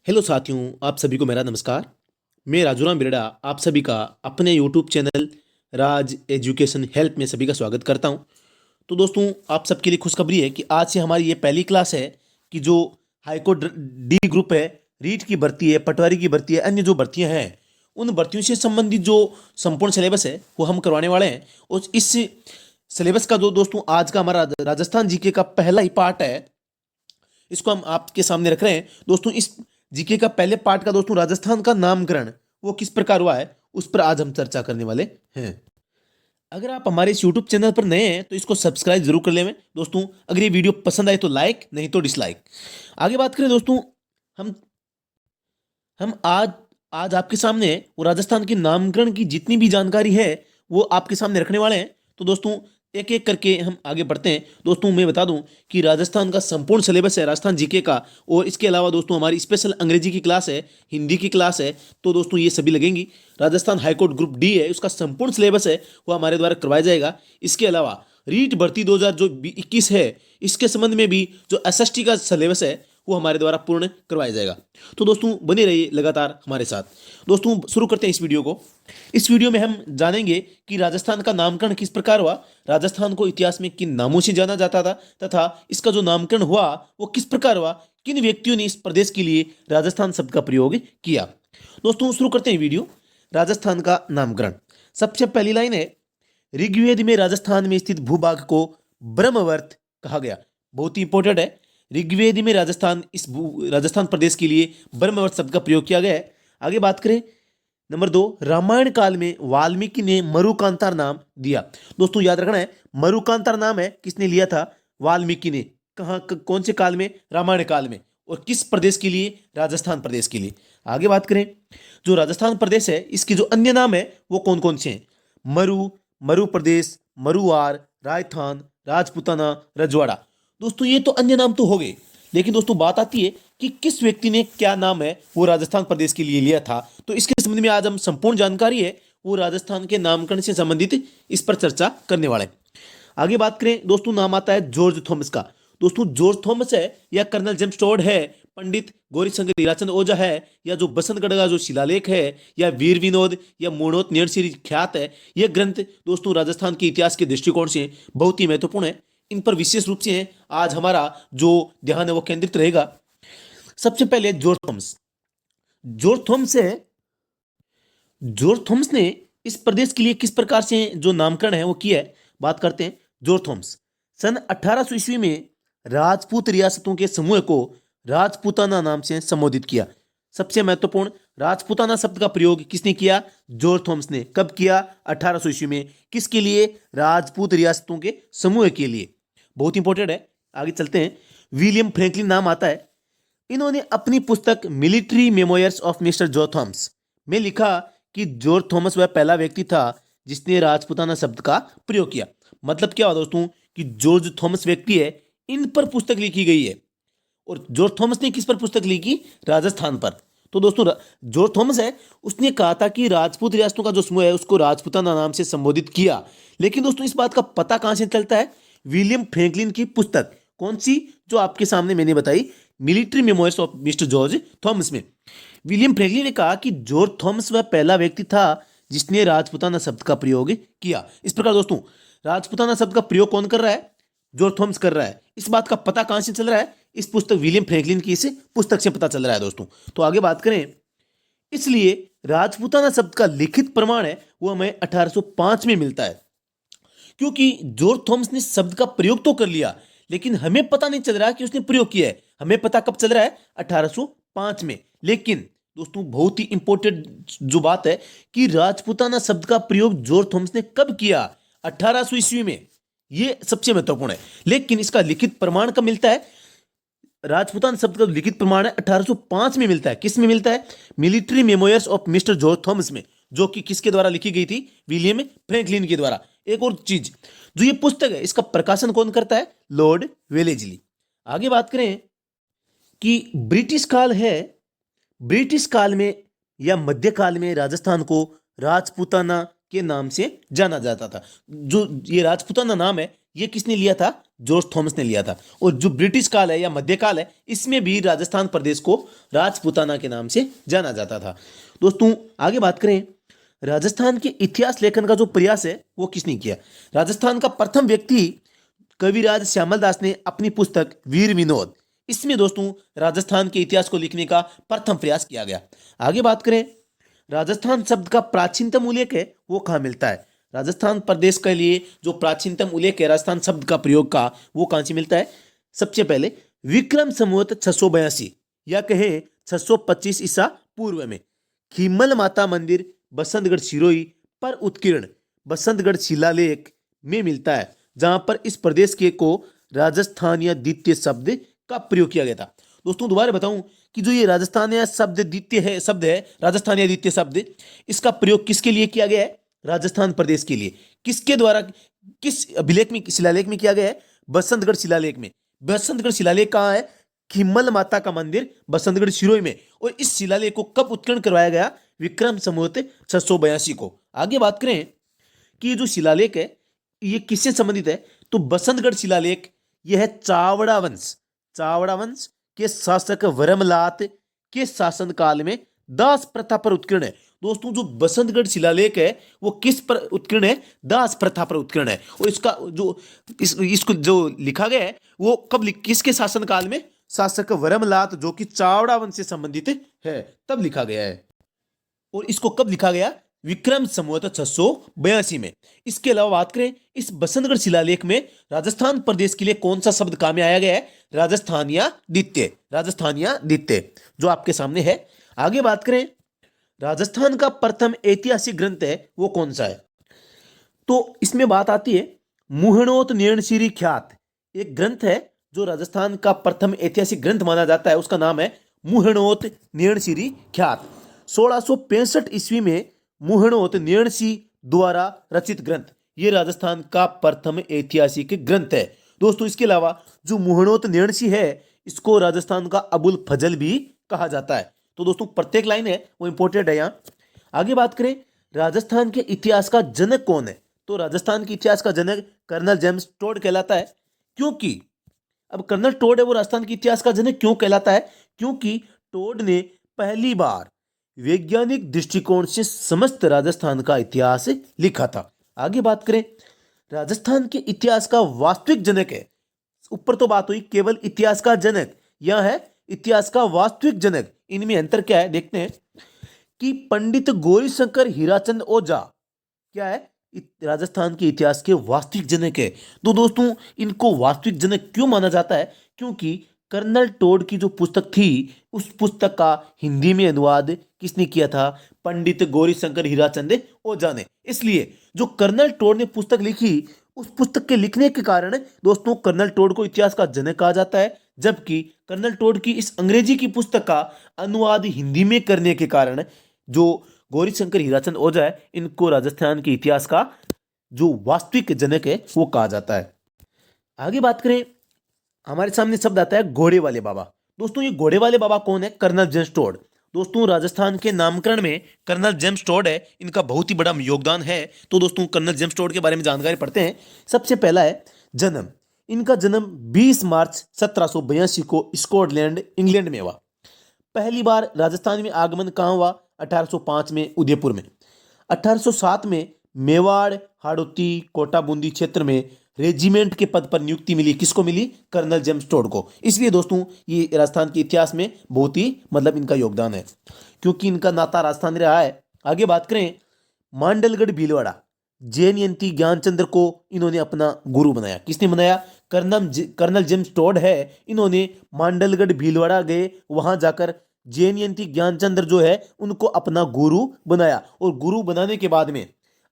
Hello साथियों, आप सभी को मेरा नमस्कार। मैं राजूराम बिरड़ा आप सभी का अपने यूट्यूब चैनल राज एजुकेशन हेल्प में सभी का स्वागत करता हूं। तो दोस्तों, आप सबके लिए खुशखबरी है कि आज से हमारी ये पहली क्लास है कि जो हाईकोर्ट डी ग्रुप है, रीट की भर्ती है, पटवारी की भर्ती है, अन्य जो भर्तियां हैं उन भर्तियों से संबंधित जो संपूर्ण सिलेबस है वो हम करवाने वाले हैं। और इस सिलेबस का जो दोस्तों आज का हमारा राजस्थान जीके का पहला ही पार्ट है, इसको हम आपके सामने रख रहे हैं। दोस्तों, इस जीके का पहले पार्ट का दोस्तों राजस्थान का नामकरण वो किस प्रकार हुआ है उस पर आज हम चर्चा करने वाले हैं। अगर आप हमारे इस यूट्यूब चैनल पर नए हैं तो इसको सब्सक्राइब जरूर कर लें दोस्तों। अगर ये वीडियो पसंद आए तो लाइक, नहीं तो डिसलाइक। आगे बात करें दोस्तों, हम हम आज आपके सामने वो राजस्थान के नामकरण की जितनी भी जानकारी है वो आपके सामने रखने वाले हैं। तो दोस्तों, एक एक करके हम आगे बढ़ते हैं। दोस्तों, मैं बता दूं कि राजस्थान का संपूर्ण सिलेबस है राजस्थान जीके का, और इसके अलावा दोस्तों हमारी स्पेशल अंग्रेजी की क्लास है, हिंदी की क्लास है। तो दोस्तों ये सभी लगेंगी। राजस्थान हाईकोर्ट ग्रुप डी है, उसका संपूर्ण सिलेबस है वो हमारे द्वारा करवाया जाएगा। इसके अलावा रीट भर्ती 2021 है, इसके संबंध में भी जो एसएसटी का सिलेबस है वो हमारे द्वारा पूर्ण करवाया जाएगा। तो दोस्तों बने रहिए लगातार हमारे साथ। दोस्तों शुरू करते हैं इस वीडियो को। इस वीडियो में हम जानेंगे कि राजस्थान का नामकरण किस प्रकार हुआ, राजस्थान को इतिहास में किन नामों से जाना जाता था, तथा इसका जो नामकरण हुआ वो किस प्रकार हुआ, किन व्यक्तियों ने इस प्रदेश के लिए राजस्थान शब्द का प्रयोग किया। दोस्तों शुरू करते हैं वीडियो। राजस्थान का नामकरण, सबसे पहली लाइन है, ऋग्वेद में राजस्थान में स्थित भूभाग को ब्रह्मवर्त कहा गया। बहुत ही इंपॉर्टेंट है। ऋग्वेद में राजस्थान प्रदेश के लिए ब्रह्मवर्त शब्द का प्रयोग किया गया है। आगे बात करें, नंबर 2, रामायण काल में वाल्मीकि ने मरुकांतार नाम दिया। दोस्तों याद रखना है, मरुकांतार नाम है किसने लिया था, वाल्मीकि ने। कौन से काल में, रामायण काल में। और किस प्रदेश के लिए, राजस्थान प्रदेश के लिए। आगे बात करें, जो राजस्थान प्रदेश है इसके जो अन्य नाम है वो कौन कौन से हैं, मरु, मरु प्रदेश, मरुआर, राजस्थान, राजपुताना, रजवाड़ा। दोस्तों ये तो अन्य नाम तो हो गए, लेकिन दोस्तों बात आती है कि किस व्यक्ति ने क्या नाम है वो राजस्थान प्रदेश के लिए लिया था। तो इसके संबंध में आज हम संपूर्ण जानकारी है वो राजस्थान के नामकरण से संबंधित इस पर चर्चा करने वाले हैं। आगे बात करें दोस्तों, नाम आता है जॉर्ज थॉमस का। दोस्तों जॉर्ज थॉमस है या कर्नल जेम्स टोड है, पंडित गौरीशंकर हीराचंद ओझा है, या जो बसंतगढ़ का जो शिलालेख है, या वीर विनोद या मोनोत नेरसिरी ख्यात है, यह ग्रंथ दोस्तों राजस्थान के इतिहास के दृष्टिकोण से बहुत ही महत्वपूर्ण है। इन पर विशेष रूप से आज हमारा जो ध्यान है वो केंद्रित रहेगा। सबसे पहले जॉर्ज थॉमस। जॉर्ज थॉमस है, जॉर्ज थॉमस ने इस प्रदेश के लिए किस प्रकार से जो नामकरण है वो किया है, बात करते हैं। जॉर्ज थॉमस सन 1800 ईस्वी में राजपूत रियासतों के समूह को राजपूताना नाम से संबोधित किया। सबसे महत्वपूर्ण, राजपूताना शब्द का प्रयोग किसने किया, जॉर्ज थॉमस ने। कब किया, 1800 ईस्वी में। किसके लिए, राजपूत रियासतों के समूह के लिए। बहुत इंपॉर्टेंट है। आगे चलते हैं, विलियम फ्रैंकलिन नाम आता है। इन्होंने अपनी पुस्तक military memoirs of mister George Thomas में लिखा कि जॉर्ज थॉमस वह पहला व्यक्ति था जिसने राजपूताना शब्द का प्रयोग किया। मतलब क्या हुआ दोस्तों कि जॉर्ज थॉमस व्यक्ति है, इन पर पुस्तक लिखी गई है। और जॉर्ज थॉमस ने किस पर पुस्तक लिखी, राजस्थान पर। तो दोस्तों जॉर्ज थॉमस है, उसने कहा था कि राजपूत रियासतों का जो समूह है उसको राजपूताना नाम से संबोधित किया। लेकिन दोस्तों इस बात का पता कहां से चलता है, विलियम फ्रैंकलिन की पुस्तक, कौन सी, जो आपके सामने मैंने बताई, military memoirs of mister George Thomas में। विलियम फ्रैंकलिन ने कहा कि जॉर्ज थॉमस वह पहला व्यक्ति था जिसने राजपूताना शब्द का प्रयोग किया। इस प्रकार दोस्तों राजपूताना शब्द का प्रयोग कौन कर रहा है, जॉर्ज थॉमस कर रहा है। इस बात का पता कहां से चल रहा है, इस पुस्तक विलियम फ्रैंकलिन की इस पुस्तक से पता चल रहा है दोस्तों। तो आगे बात करें, इसलिए राजपूताना शब्द का लिखित प्रमाण है वो हमें 1805 में मिलता है। क्योंकि जॉर्ज थॉमस ने शब्द का प्रयोग तो कर लिया, लेकिन हमें पता नहीं चल रहा कि उसने प्रयोग किया है। हमें पता कब चल रहा है, 1805 में। लेकिन दोस्तों बहुत ही इंपॉर्टेंट जो बात है कि राजपूताना शब्द का प्रयोग जॉर्ज थॉमस ने कब किया, 1800 ईस्वी में। यह सबसे महत्वपूर्ण है। लेकिन इसका लिखित प्रमाण कब मिलता है, राजपूताना शब्द का लिखित प्रमाण है 1805 में मिलता है। किस में मिलता है, military memoirs of mister George Thomas में, जो कि किसके द्वारा लिखी गई थी, विलियम फ्रैंकलिन के द्वारा। एक और चीज, जो ये पुस्तक है इसका प्रकाशन कौन करता है, लॉर्ड वेलेजली। आगे बात करें कि ब्रिटिश काल है, ब्रिटिश काल में या मध्यकाल में राजस्थान को राजपूताना के नाम से जाना जाता था। जो ये राजपूताना नाम है, ये किसने लिया था? जॉर्ज थॉमस ने लिया था। और जो ब्रिटिश काल है या मध्यकाल है, इसमें भी राजस्थान प्रदेश को राजपूताना के नाम से जाना जाता था। दोस्तों आगे बात करें, राजस्थान के इतिहास लेखन का जो प्रयास है वो किसने किया? राजस्थान का प्रथम व्यक्ति कविराज श्यामल दास ने अपनी पुस्तक वीर विनोद, इसमें दोस्तों राजस्थान के इतिहास को लिखने का प्रथम प्रयास किया गया। आगे बात करें, राजस्थान शब्द का प्राचीनतम उल्लेख है वो कहाँ मिलता है? राजस्थान प्रदेश के लिए जो प्राचीनतम उल्लेख है राजस्थान शब्द का प्रयोग का, वो कहाँ से मिलता है? सबसे पहले विक्रम संवत 682 या कहे 625 ईसा पूर्व में खीमल माता मंदिर बसंतगढ़ सिरोही पर उत्कीर्ण बसंतगढ़ शिलालेख में मिलता है, जहां पर इस प्रदेश के को राजस्थानिया द्वितीय शब्द का प्रयोग किया गया था। दोस्तों दोबारा बताऊं कि जो ये राजस्थानिया शब्द द्वितीय है शब्द है राजस्थानिया द्वितीय शब्द, इसका प्रयोग किसके लिए किया गया है? राजस्थान प्रदेश के लिए। किसके द्वारा, किस अभिलेख में, शिलालेख में किया गया है? बसंतगढ़ शिलालेख में। बसंतगढ़ शिलालेख कहाँ है? खिम्मल माता का मंदिर बसंतगढ़ सिरोही में। और इस शिलालेख को कब उत्कीर्ण करवाया गया? विक्रम संवत 682 को। आगे बात करें कि ये जो शिलालेख है ये किससे संबंधित है? तो बसंतगढ़ शिलालेख यह है चावड़ा वंश के शासक वरमलात के शासन काल में दास प्रथा पर उत्कीर्ण है। दोस्तों जो बसंतगढ़ शिलालेख है वो किस पर उत्कीर्ण है? दास प्रथा पर उत्कीर्ण है। और इसका जो इसको जो लिखा गया है वो कब किसके शासन काल में? शासक वरमलात जो कि चावड़ा वंश से संबंधित है, तब लिखा गया है। और इसको कब लिखा गया? विक्रम संवत 682 में। इसके अलावा बात करें, इस बसंतगढ़ शिलालेख में राजस्थान प्रदेश के लिए कौन सा शब्द काम में आया गया है? राजस्थानिया द्वितीय, जो आपके सामने है। आगे बात करें, राजस्थान का प्रथम ऐतिहासिक ग्रंथ है वो कौन सा है? तो इसमें बात आती है मुहणोत निर्णशिरी ख्यात, एक ग्रंथ है जो राजस्थान का प्रथम ऐतिहासिक ग्रंथ माना जाता है, उसका नाम है मुहणोत निर्णशिरी ख्यात। 1665 ईस्वी में मुहणोत निर्णसी द्वारा रचित ग्रंथ, ये राजस्थान का प्रथम ऐतिहासिक ग्रंथ है। दोस्तों इसके अलावा जो मुहणोत निर्णसी है इसको राजस्थान का अबुल फजल भी कहा जाता है। तो दोस्तों प्रत्येक लाइन है वो इंपॉर्टेंट है यहाँ। आगे बात करें, राजस्थान के इतिहास का जनक कौन है? तो राजस्थान के इतिहास का जनक कर्नल जेम्स टोड कहलाता है। क्योंकि अब कर्नल टोड है वो राजस्थान के इतिहास का जनक क्यों कहलाता है? क्योंकि टोड ने पहली बार वैज्ञानिक दृष्टिकोण से समस्त राजस्थान का इतिहास लिखा था। आगे बात करें, राजस्थान के इतिहास का वास्तविक जनक है, ऊपर तो बात हुई केवल इतिहास का जनक, यह है इतिहास का वास्तविक जनक। इनमें अंतर क्या है देखते हैं कि पंडित गौरीशंकर हीराचंद ओझा क्या है? राजस्थान के इतिहास के वास्तविक जनक है। तो दोस्तों इनको वास्तविक जनक क्यों माना जाता है? क्योंकि कर्नल टोड की जो पुस्तक थी उस पुस्तक का हिंदी में अनुवाद किसने किया था? पंडित गौरीशंकर हीराचंद ओझा ने। इसलिए जो कर्नल टोड ने पुस्तक लिखी, उस पुस्तक के लिखने के कारण दोस्तों कर्नल टोड को इतिहास का जनक कहा जाता है, जबकि कर्नल टोड की इस अंग्रेजी की पुस्तक का अनुवाद हिंदी में करने के कारण जो गौरीशंकर हीराचंद ओझा है इनको राजस्थान के इतिहास का जो वास्तविक जनक है वो कहा जाता है। आगे बात करें, हमारे सामने शब्द आता है घोड़े वाले बाबा। दोस्तों ये घोड़े वाले बाबा कौन है? Colonel James Tod. दोस्तों राजस्थान के नामकरण में कर्नल जेम्स टोड है, इनका बहुत ही बड़ा योगदान है। तो दोस्तों कर्नल जेम्स टोड के बारे में जानकारी पढ़ते हैं। सबसे पहला है जन्म। इनका जन्म 20 मार्च 1782 को स्कॉटलैंड इंग्लैंड में हुआ। पहली बार राजस्थान में आगमन कहाँ हुआ? 1805 में उदयपुर में। 1807 में मेवाड़, हाड़ौती, कोटा बूंदी क्षेत्र में रेजिमेंट के पद पर नियुक्ति मिली। किसको मिली? कर्नल जेम्स टोड को। इसलिए दोस्तों ये राजस्थान के इतिहास में बहुत ही इनका योगदान है, क्योंकि इनका नाता राजस्थान रहा है। आगे बात करें, मांडलगढ़ भीलवाड़ा, जैनयंती ज्ञानचंद्र को इन्होंने अपना गुरु बनाया। किसने बनाया? कर्नल जेम्स टोड है। इन्होंने मांडलगढ़ भीलवाड़ा गए, वहां जाकर जैनयंती ज्ञानचंद्र जो है उनको अपना गुरु बनाया। और गुरु बनाने के बाद में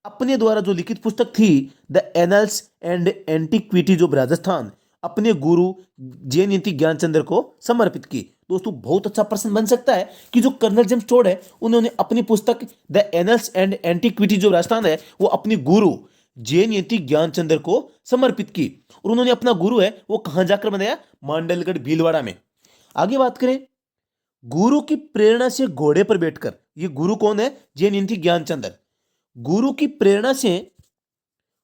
अपने द्वारा जो लिखित पुस्तक थी द एनल्स एंड एंटिक्विटी जो राजस्थान, अपने गुरु जैनयंती ज्ञानचंद्र को समर्पित की। दोस्तों बहुत अच्छा प्रश्न बन सकता है कि जो कर्नल जेम्स टोड है उन्होंने अपनी पुस्तक द एनल्स एंड एंटिक्विटी जो राजस्थान है वो अपने गुरु जैनयंती ज्ञानचंद्र को समर्पित की। और उन्होंने अपना गुरु है वो कहां जाकर बनाया? मांडलगढ़ भीलवाड़ा में। आगे बात करें, गुरु की प्रेरणा से घोड़े पर बैठकर, ये गुरु कौन है? जैनयंती ज्ञानचंद्र। गुरु की प्रेरणा से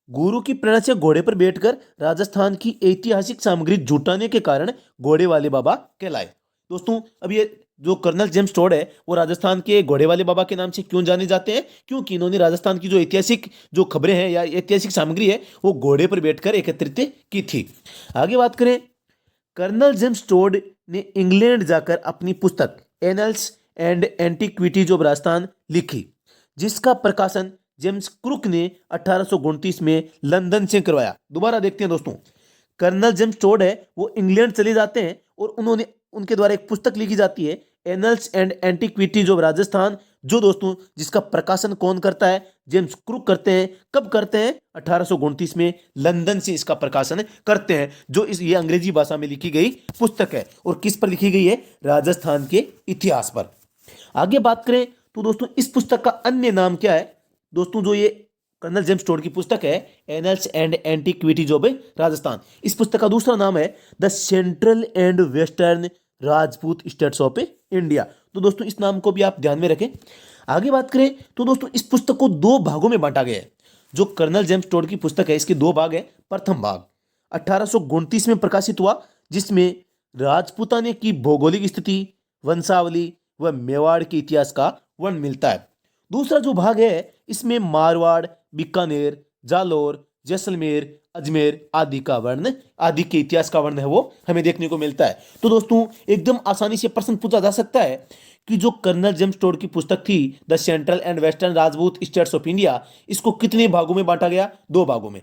गुरु की प्रेरणा से घोड़े पर बैठकर राजस्थान की ऐतिहासिक सामग्री जुटाने के कारण घोड़े वाले बाबा कहलाए। दोस्तों, अब ये जो कर्नल जेम्स टोड है वो राजस्थान के घोड़े वाले बाबा के नाम से क्यों जाने जाते हैं? क्योंकि इन्होंने राजस्थान की जो ऐतिहासिक जो खबरें हैं या ऐतिहासिक सामग्री है वो घोड़े पर बैठकर एकत्रित की थी। आगे बात करें, कर्नल जेम्स टोड ने इंग्लैंड जाकर अपनी पुस्तक Annals and Antiquities of Rajasthan लिखी, जिसका प्रकाशन जेम्स क्रुक ने 1829 में लंदन से करवाया। दोबारा देखते हैं दोस्तों, कर्नल जेम्स टोड है वो इंग्लैंड चले जाते हैं और उन्होंने उनके द्वारा एक पुस्तक लिखी जाती है annuls and Antiquities of Rajasthan, जो दोस्तों जिसका प्रकाशन कौन करता है? जेम्स क्रुक करते हैं। कब करते हैं? 1829 में लंदन से इसका प्रकाशन करते हैं। जो ये अंग्रेजी भाषा में लिखी गई पुस्तक है और किस पर लिखी गई है? राजस्थान के इतिहास पर। आगे बात करें तो दोस्तों इस पुस्तक का अन्य नाम क्या है? दोस्तों, जो ये कर्नल जेम्स टोड की पुस्तक है annuls and Antiquities of Rajasthan, इस पुस्तक का दूसरा नाम है the central and western Rajput states of India. तो दोस्तों इस नाम को भी आप ध्यान में रखें। आगे बात करें तो दोस्तों इस पुस्तक को दो भागों में बांटा गया है। जो कर्नल जेम्स टोड की पुस्तक है इसके दो भाग है। प्रथम भाग 1829 में प्रकाशित हुआ, जिसमें राजपूताने की भौगोलिक स्थिति, वंशावली व मेवाड़ के इतिहास का वर्णन मिलता है। दूसरा जो भाग है इसमें मारवाड़, बीकानेर, जालोर, जैसलमेर, अजमेर आदि का वर्ण आदि के इतिहास का वर्ण है वो हमें देखने को मिलता है। तो दोस्तों एकदम आसानी से प्रश्न पूछा जा सकता है कि जो कर्नल जेम्स टोड की पुस्तक थी the central and western Rajput states of India, इसको कितने भागों में बांटा गया? दो भागों में।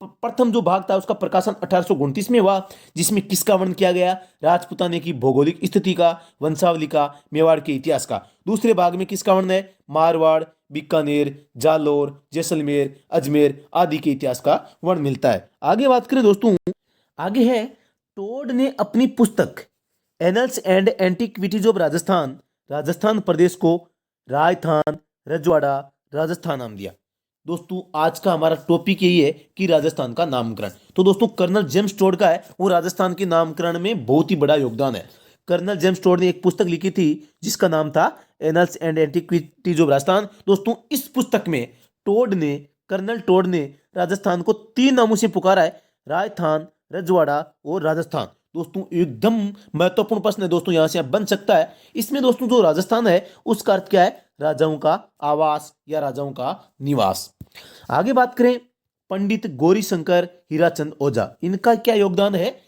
प्रथम जो भाग था उसका प्रकाशन 1829 में हुआ, जिसमें किसका वर्णन किया गया? राजपूताने की भौगोलिक स्थिति का, वंशावली का, मेवाड़ के इतिहास का। दूसरे भाग में किसका वर्णन है? मारवाड़, बीकानेर, जालोर, जैसलमेर, अजमेर आदि के इतिहास का वर्णन मिलता है। आगे बात करें दोस्तों, आगे है टोड ने अपनी पुस्तक Annals and Antiquities of Rajasthan, Rajasthan प्रदेश को राजस्थान, रजवाड़ा, राजस्थान नाम दिया। दोस्तों आज का हमारा टॉपिक यही है कि राजस्थान का नामकरण। तो दोस्तों कर्नल जेम्स टोड का है वो राजस्थान के नामकरण में बहुत ही बड़ा योगदान है। कर्नल जेम्स टोड ने एक पुस्तक लिखी थी जिसका नाम था annuls and Antiquities of Rajasthan. दोस्तों इस पुस्तक में कर्नल टोड ने राजस्थान को तीन नामों से पुकारा है: राजस्थान, रजवाड़ा और राजस्थान। दोस्तों एकदम महत्वपूर्ण प्रश्न है दोस्तों, यहां से बन सकता है। इसमें दोस्तों जो राजस्थान है उसका अर्थ क्या है? राजाओं का आवास या राजाओं का निवास। आगे बात करें, पंडित गौरीशंकर हीराचंद ओझा, इनका क्या योगदान है?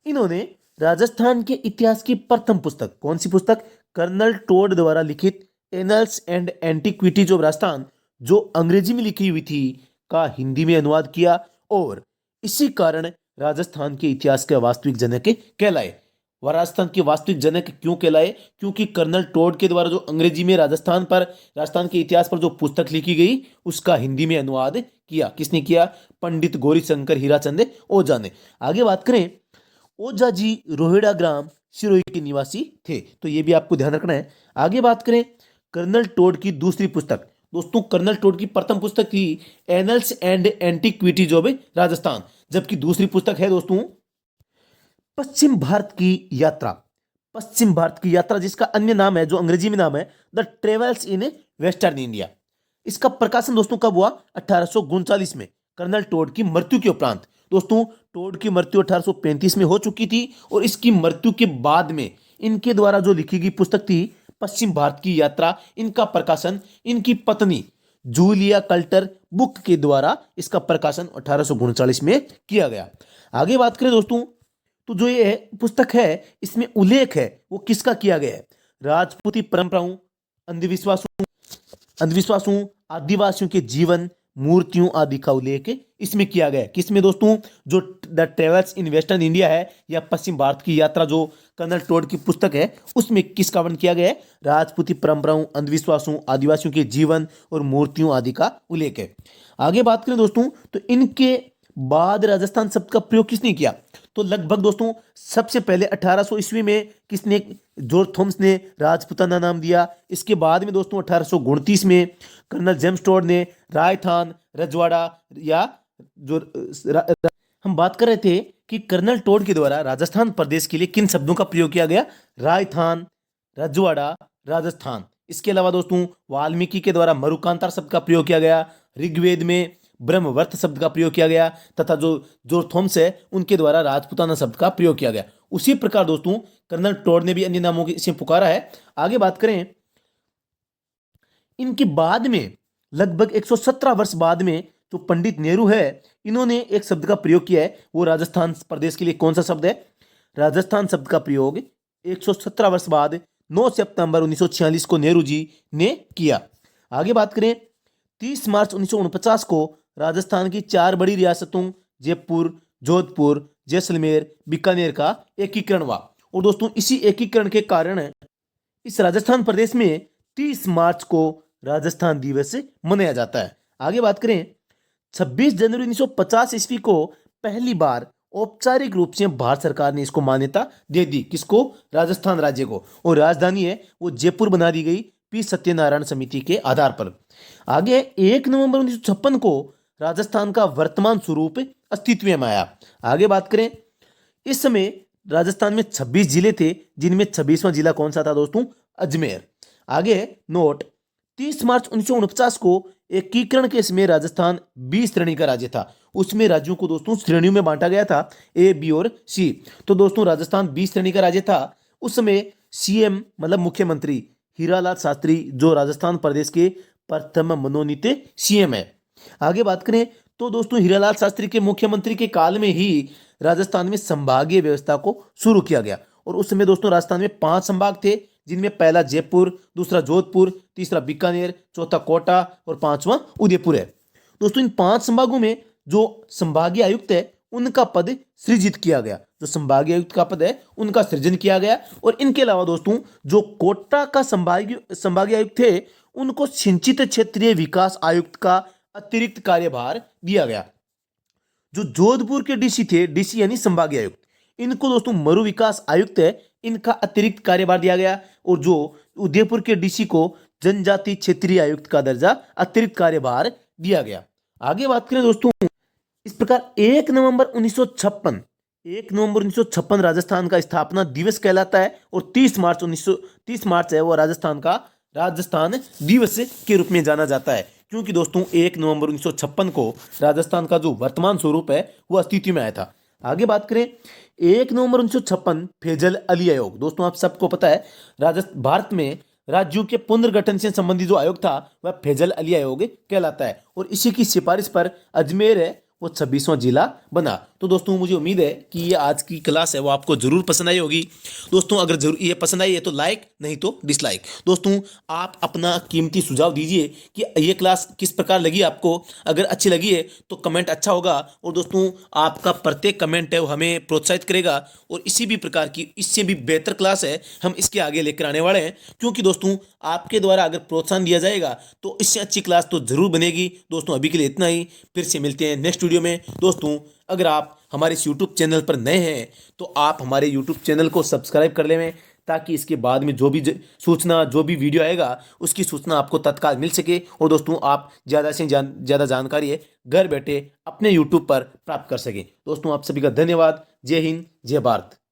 इन्होंने राजस्थान के इतिहास की प्रथम पुस्तक, कौन सी पुस्तक? कर्नल टोड द्वारा लिखित annuls and Antiquities of Rajasthan, जो अंग्रेजी में लिखी हुई थी, का हिंदी में अनुवाद किया और इसी कारण राजस्थान के इतिहास के वास्तविक जनक कहलाए। वह राजस्थान के वास्तविक जनक क्यों कहलाए? क्योंकि कर्नल टोड के द्वारा जो अंग्रेजी में राजस्थान के इतिहास पर जो पुस्तक लिखी गई उसका हिंदी में अनुवाद किया। किसने किया? पंडित गौरीशंकर हीराचंद ओझा ने। आगे बात करें, ओझा जी रोहिड़ा ग्राम सिरोही के निवासी थे, तो ये भी आपको ध्यान रखना है। आगे बात करें कर्नल टोड की दूसरी पुस्तक, दोस्तों कर्नल टोड की प्रथम पुस्तक थी annuls and Antiquities of Rajasthan, जबकि दूसरी पुस्तक है दोस्तों पश्चिम भारत की यात्रा। पश्चिम भारत की यात्रा जिसका अन्य नाम है, जो अंग्रेजी में नाम है, the travels in western India. इसका प्रकाशन दोस्तों कब हुआ? 1839 में, कर्नल टोड की मृत्यु के उपरांत। दोस्तों टोड की मृत्यु 1835 में हो चुकी थी और इसकी मृत्यु के बाद में इनके द्वारा जो लिखी गई पुस्तक थी पश्चिम भारत की यात्रा, इनका प्रकाशन इनकी पत्नी जूलिया कल्टर बुक के द्वारा इसका प्रकाशन 1839 में किया गया। आगे बात करें दोस्तों, तो जो ये पुस्तक है इसमें उल्लेख है वो किसका किया गया है? राजपूती परंपराओं, अंधविश्वासों, आदिवासियों के जीवन, मूर्तियों आदि का उल्लेख इसमें किया गया है। किसमें दोस्तों? जो the travels in western India है या पश्चिम भारत की यात्रा जो कर्नल टोड की पुस्तक है उसमें किसका वर्णन किया गया है? राजपूती परंपराओं, अंधविश्वासों, आदिवासियों के जीवन और मूर्तियों आदि का उल्लेख है। आगे बात करें दोस्तों, तो इनके बाद राजस्थान शब्द का प्रयोग किसने किया? तो लगभग दोस्तों सबसे पहले 1800 ईस्वी में किसने? जॉर्ज थॉमस ने राजपूताना नाम दिया। इसके बाद में दोस्तों 1829 में कर्नल जेम्स टोड ने राजस्थान, रजवाड़ा या हम बात कर रहे थे कि कर्नल टोड के द्वारा राजस्थान प्रदेश के लिए किन शब्दों का प्रयोग किया गया? राजस्थान, रजवाड़ा, राजस्थान, इसके अलावा दोस्तों वाल्मीकि के द्वारा मरुकांतार शब्द का प्रयोग किया गया, ऋग्वेद में ब्रह्मवर्त शब्द का प्रयोग किया गया तथा जो जोरथोम्स है उनके द्वारा राजपुताना शब्द का प्रयोग किया गया। उसी प्रकार दोस्तों कर्नल टोड ने भी अन्य नामों से पुकारा है। आगे बात करें, इनके बाद में लगभग 117 वर्ष बाद में जो पंडित नेहरू है इन्होंने एक शब्द का प्रयोग किया है। वो राजस्थान प्रदेश के लिए कौन सा शब्द है? राजस्थान शब्द का प्रयोग 117 वर्ष बाद 9 सितंबर 1946 को नेहरू जी ने किया। आगे बात करें, 30 मार्च 1949 को राजस्थान की 4 बड़ी रियासतों जयपुर, जोधपुर, जैसलमेर, बीकानेर का एकीकरण हुआ। और दोस्तों इसी एकीकरण के कारण इस राजस्थान प्रदेश में 30 मार्च को राजस्थान दिवस मनाया जाता है। आगे बात करें, 26 जनवरी 1950 ईस्वी को पहली बार औपचारिक रूप से भारत सरकार ने इसको मान्यता दे दी। किसको? राजस्थान राज्य को। और राजधानी है वो जयपुर बना दी गई पी सत्यनारायण समिति के आधार पर। आगे 1 नवंबर 1956 को राजस्थान का वर्तमान स्वरूप अस्तित्व में आया। आगे बात करें, इस समय राजस्थान में 26 जिले थे, जिनमें 26वां जिला कौन सा था दोस्तों? अजमेर। आगे नोट, 30 मार्च 1949 को एकीकरण के समय राजस्थान 20 श्रेणी का राज्य था। उसमें राज्यों को दोस्तों श्रेणियों में बांटा गया था, ए, बी और सी। तो दोस्तों राजस्थान 20 श्रेणी का राज्य था। उस समय सीएम मतलब मुख्यमंत्री हीरालाल शास्त्री जो राजस्थान प्रदेश के प्रथम मनोनीत सीएम है। आगे बात करें तो दोस्तों हीरालाल शास्त्री के मुख्यमंत्री के काल में ही राजस्थान में संभागीय व्यवस्था को शुरू किया गया। और उस समय दोस्तों राजस्थान में 5 संभाग थे, जिनमें पहला जयपुर, दूसरा जोधपुर, तीसरा बीकानेर, चौथा कोटा और 5वां उदयपुर है। दोस्तों इन 5 संभागों में जो संभागीय आयुक्त है उनका पद सृजित किया गया। जो संभागीय आयुक्त का पद है उनका सृजन किया गया। और इनके अलावा दोस्तों जो कोटा का संभागीय आयुक्त थे उनको सिंचित क्षेत्रीय विकास आयुक्त का अतिरिक्त कार्यभार दिया गया। जो जोधपुर के डीसी थे, डीसी यानी संभागीय आयुक्त, इनको दोस्तों मरु विकास आयुक्त है, इनका अतिरिक्त कार्यभार दिया गया। और जो उदयपुर के डीसी को जनजाति क्षेत्रीय आयुक्त का दर्जा अतिरिक्त कार्यभार दिया गया। आगे बात करें दोस्तों, इस प्रकार 1 नवंबर 1956 राजस्थान का स्थापना दिवस कहलाता है। और 30 मार्च है वो राजस्थान का राजस्थान दिवस के रूप में जाना जाता है, क्योंकि दोस्तों 1 नवंबर 1956 को राजस्थान का जो वर्तमान स्वरूप है वो अस्तित्व में आया था। आगे बात करें, 1 नवंबर 1956 फैजल अली आयोग। दोस्तों आप सबको पता है भारत में राज्यों के पुनर्गठन से संबंधित जो आयोग था वह फैजल अली आयोग कहलाता है। और इसी की सिफारिश पर अजमेर है वो 26वां जिला बना। तो दोस्तों मुझे उम्मीद है कि ये आज की क्लास है वो आपको जरूर पसंद आई होगी। दोस्तों अगर जरूर ये पसंद आई है तो लाइक, नहीं तो डिसलाइक। दोस्तों आप अपना कीमती सुझाव दीजिए कि ये क्लास किस प्रकार लगी आपको। अगर अच्छी लगी है तो कमेंट अच्छा होगा। और दोस्तों आपका प्रत्येक कमेंट है वो हमें प्रोत्साहित करेगा। और इसी भी प्रकार की इससे भी बेहतर क्लास है हम इसके आगे लेकर आने वाले हैं, क्योंकि दोस्तों आपके द्वारा अगर प्रोत्साहन दिया जाएगा तो इससे अच्छी क्लास तो जरूर बनेगी। दोस्तों अभी के लिए इतना ही, फिर से मिलते हैं नेक्स्ट वीडियो में। दोस्तों अगर आप हमारे इस यूट्यूब चैनल पर नए हैं तो आप हमारे यूट्यूब चैनल को सब्सक्राइब कर लें, ताकि इसके बाद में जो भी सूचना जो भी वीडियो आएगा उसकी सूचना आपको तत्काल मिल सके। और दोस्तों आप ज़्यादा से ज़्यादा जानकारी है घर बैठे अपने यूट्यूब पर प्राप्त कर सकें। दोस्तों आप सभी का धन्यवाद। जय हिंद, जय भारत।